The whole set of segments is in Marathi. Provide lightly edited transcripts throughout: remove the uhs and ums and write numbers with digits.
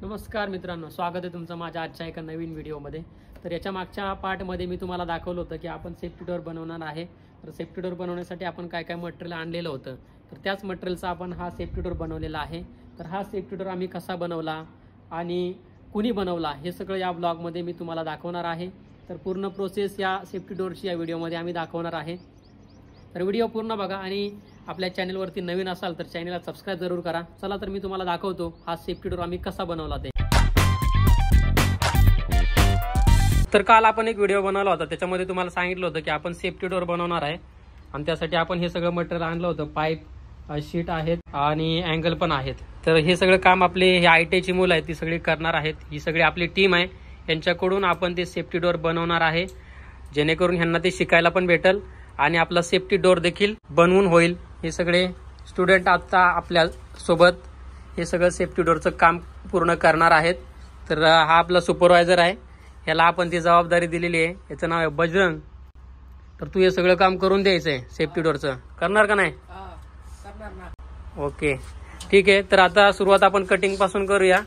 नमस्कार मित्रांनो, स्वागत आहे तुमचं माझ्या आजच्या एका नवीन व्हिडिओमध्ये। तर याच्या मागच्या पार्टमध्ये मी तुम्हाला दाखवलं होतं की आपण सेफ्टी डोअर बनवणार आहे। तर सेफ्टी डोअर बनवण्यासाठी आपण काय काय मटेरियल आणलेलं होतं, तर त्याच मटेरियलचा आपण हा सेफ्टी डोअर बनवलेला आहे। तर हा सेफ्टी डोअर आम्ही कसा बनवला आणि कुणी बनवला हे सगळं या ब्लॉगमध्ये मी तुम्हाला दाखवणार आहे। तर पूर्ण प्रोसेस या सेफ्टी डोअरची या व्हिडिओमध्ये आम्ही दाखवणार आहे। तर व्हिडिओ पूर्ण बघा आणि आपल्या चॅनलवरती नवीन असाल तर चॅनलला सबस्क्राइब जरूर करा। चला तर मी तुम्हाला दाखवतो हा सेफ्टी डोअर आम्ही कसा बनवला ते। तर काल आपण एक व्हिडिओ बनवला होता, त्याच्यामध्ये तुम्हाला सांगितलं होतं की आपण सेफ्टी डोअर बनवणार आहे आणि त्यासाठी आपण हे सगळं मटेरियल आणलं होतं। पाईप, शीट आहेत आणि अँगल पण आहेत। तर हे सगळं काम आपले हे ITI मुलं आहेत ती सगळी करणार आहेत। ही सगळी आपली टीम आहे, यांच्याकडून आपण ते सेफ्टी डोअर बनवणार आहे, जेणेकरून ह्यांना ते शिकायला पण भेटेल आणि आपला सेफ्टी डोअर देखील बनवून होईल। हे सगळे स्टुडंट आता आपल्या सोबत हे सगळं सेफ्टी डोअरचं काम पूर्ण करणार आहेत। तर हा आपला सुपरवायझर आहे, ह्याला आपण ती जबाबदारी दिलेली आहे। याचं नाव आहे बजरंग। तर तू हे सगळं काम करून द्यायचंय सेफ्टी डोअरचं, करणार का नाही? करणार ना। ओके ठीक आहे। तर आता सुरुवात आपण कटिंग पासून करूया।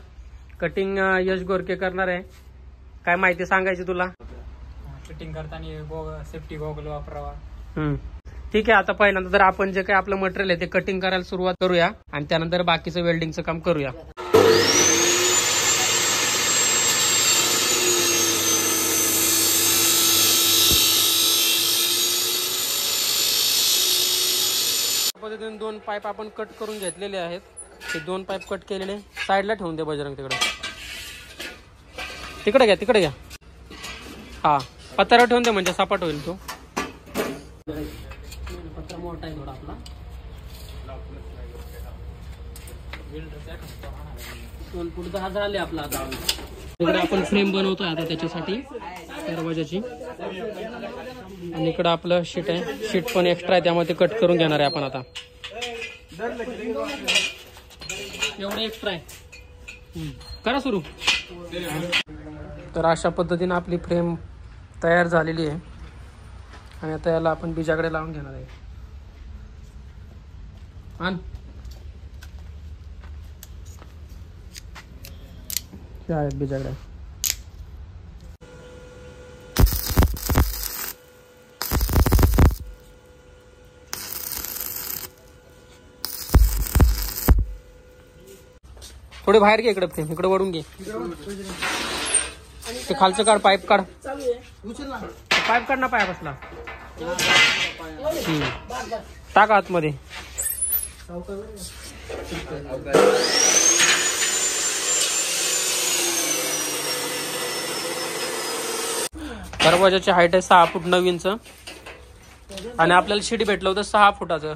कटिंग यश गोरके करणार आहे। काय माहिती सांगायची तुला? फिटिंग करताना सेफ्टी गॉगल वापरावा। ठीक आहे। आता पहिल्यांदा तर आपण जे काही आपलं मटेरियल आहे ते कटिंग करायला सुरुवात करूया आणि त्यानंतर बाकीचं वेल्डिंगचं काम करूया। पद्धतीने दोन पाईप आपण कट करून घेतलेले आहेत। ते दोन पाईप कट केलेले साईडला ठेवून दे बजरंग, तिकडे घ्या, तिकडे घ्या। हा पत्रा ठेवून दे म्हणजे सपाट होईल तो। पत्रा मोठा आहे थोडा आपला। दोन फूट 10 झाले आपला। आता इकडे आपण फ्रेम बनवतोय आता त्याच्यासाठी दरवाजाची, आणि इकडे आपलं शीट आहे, शीट पण एक्स्ट्रा आहे त्यामध्ये कट करून घेणार आहे आपण। आता एवढं एक्स्ट्रा आहे, करा सुरू। तर अशा पद्धतीने आपली फ्रेम तयार झालेली आहे आणि आता याला आपण बिजाकडे लावून घेणार आहे। आण काय आहेत बिजाकडे? थोडे बाहेर घे, इकडे फ्रेम इकडे वळून घे। ते खालचं काढ, पाईप काढ, पाईप काढ ना, पाईप असला टाक आतमध्ये। दरवाजाची हाईट आहे 6 फूट 9 इंच आणि आपल्याला शीट भेटलं होतं 6 फुटाचं,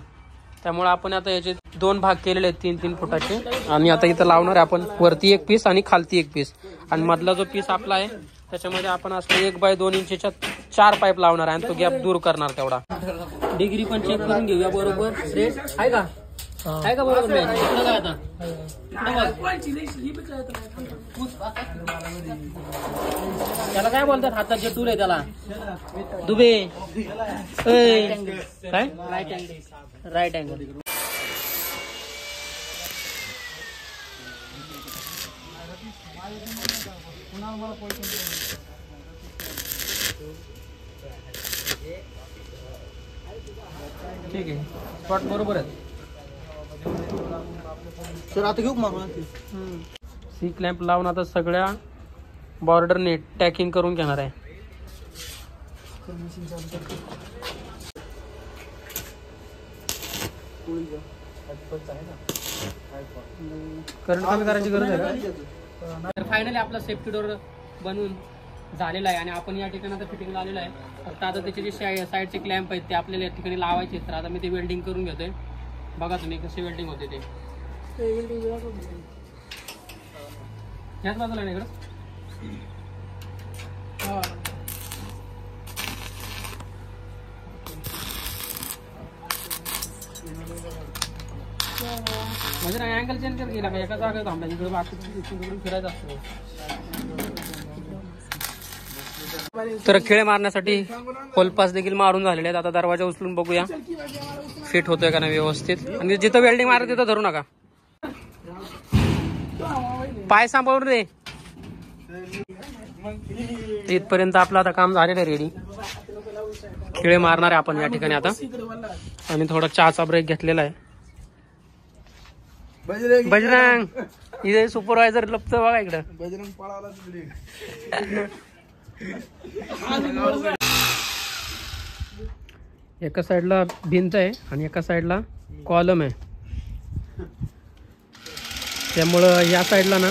त्यामुळे आपण आता याचे दोन भाग केलेले आहेत 3-3 फुटाचे। आणि आता इथं लावणार आहे आपण वरती एक पीस आणि खालती एक पीस, आणि मधला जो पीस आपला आहे त्याच्यामध्ये आपण असं 1 बाय 2 इंचच्या 4 पाईप लावणार आहे आणि तो गॅप दूर करणार तेवढा। डिग्री पण चेक करून घेऊया बरोबर, रेट आहे का? आहे का बरोबर? काय आता त्याला काय बोलतात, हातात जे टूल आहे त्याला दुबे काय? Right angle. ठीक आहे, स्पॉट बरोबर आहे सर। आता घेऊ मग सी क्लॅम्प लावून आता सगळ्या बॉर्डरने टॅकिंग करून घेणार आहे। करंट कमी करायची गरज आहे का? तर फायनली आपला सेफ्टी डोअर बनवून झालेला आहे आणि आपण या ठिकाणी आता फिटिंग लावलेलं आहे। फक्त आता त्याचे जे साईडचे क्लॅम्प आहेत ते आपल्याला या ठिकाणी लावायचे। तर आता मी ते वेल्डिंग करून घेतोय, बघा तुम्ही कशी वेल्डिंग होते ते। ह्याच बाजूला आहे ना इकडं? म्हणजे अँगल चेंज कर गेला, एका जागेवर थांबला, इकडे बाकी फिरायचं असतं। तर खेळ मारण्यासाठी होलपास देखील मारून झालेले आहेत। आता दरवाजा उचलून बघूया फिट होतोय का नाही व्यवस्थित, आणि जिथं वेल्डिंग मारत तिथं धरू नका। पाय सांभाळून रे. इथपर्यंत आपलं आता काम झालेलं आहे रेडी. खिळे मारणार आहे आपण या ठिकाणी आता. आणि थोडा चहाचा ब्रेक घेतलेला आहे. बजरंग इथे सुपरवायझर लपत बघा इकडं. बजरंग पळाला तिकडे. एका साईडला भिंत आहे आणि एका साईडला कॉलम आहे. त्यामुळं या साईडला ना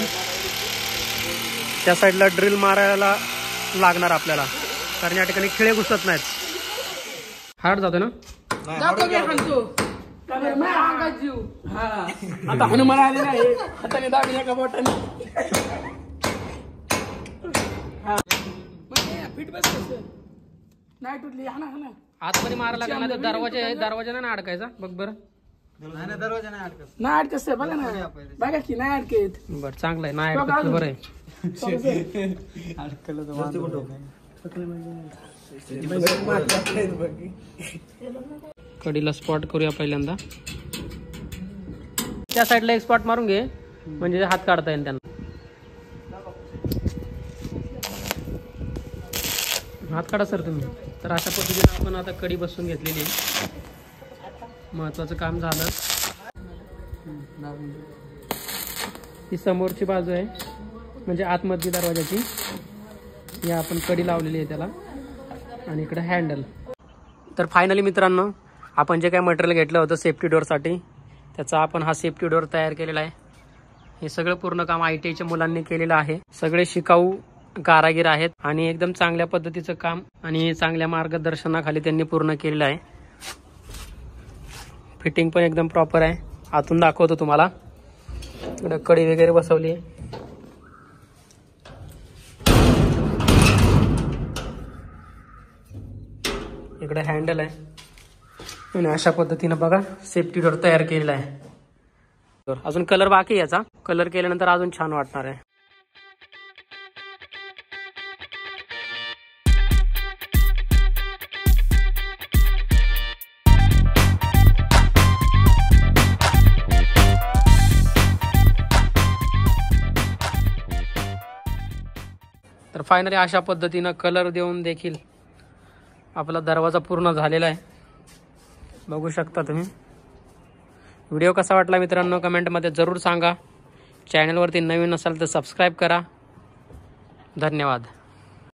त्या साईडला ड्रिल मारायला लागणार आपल्याला, कारण या ठिकाणी खिळे घुसत नाहीत. हार्ड जातो ना. आता हनुमान आलेला आहे. हाताने दाबी एका बोटाने फिट बस नाही तुटली. हा ना आतमध्ये मारायला लागला तर दरवाजा नाही अडकायचा. बघ बरं. दरवाजा नाही अडकत. नाही अडकत बघा ना. बघा की नाही अडकत. बरं चांगलं आहे. नाही अडकत बरं आहे. कडीला स्पॉट करूया पहिल्यांदा. त्या साईडला एक स्पॉट मारून घे म्हणजे हात काढता येईल त्यांना. हात काढा सर तुम्ही. तर अशा पद्धतीने आपण आता कडी बसवून घेतलेली आहे. महत्वाचं काम झालं. ही समोरची बाजू आहे म्हणजे आतमधली दरवाजाची. या आपण कडी लावलेली आहे त्याला. आणि इकडे हँडल. तर फायनली मित्रांनो आपण जे काय मटेरियल घेतलं होतं सेफ्टी डोअरसाठी त्याचा आपण हा सेफ्टी डोअर तयार केलेला आहे. हे सगळं पूर्ण काम ITIच्या मुलांनी केलेलं आहे. सगळे शिकाऊ कारागीर आहेत आणि एकदम चांगल्या पद्धतीचं काम आणि चांगल्या मार्गदर्शनाखाली त्यांनी पूर्ण केलेलं आहे. फिटिंग पण एकदम प्रॉपर आहे. आतून दाखवतो तुम्हाला. इकडे कडी वगैरे बसवली आहे. इकडे हँडल आहे आणि अशा पद्धतीने बघा सेफ्टी डोअर तयार केलेला आहे. अजून कलर बाकी आहे. याचा कलर केल्यानंतर अजून छान वाटणार आहे. तर फायनली अशा पद्धतीनं कलर देऊन देखील आपला दरवाजा पूर्ण झालेला आहे. बघू शकता तुम्ही. व्हिडिओ कसा वाटला मित्रांनो कमेंटमध्ये जरूर सांगा. चॅनलवरती नवीन असाल तर सबस्क्राईब करा. धन्यवाद.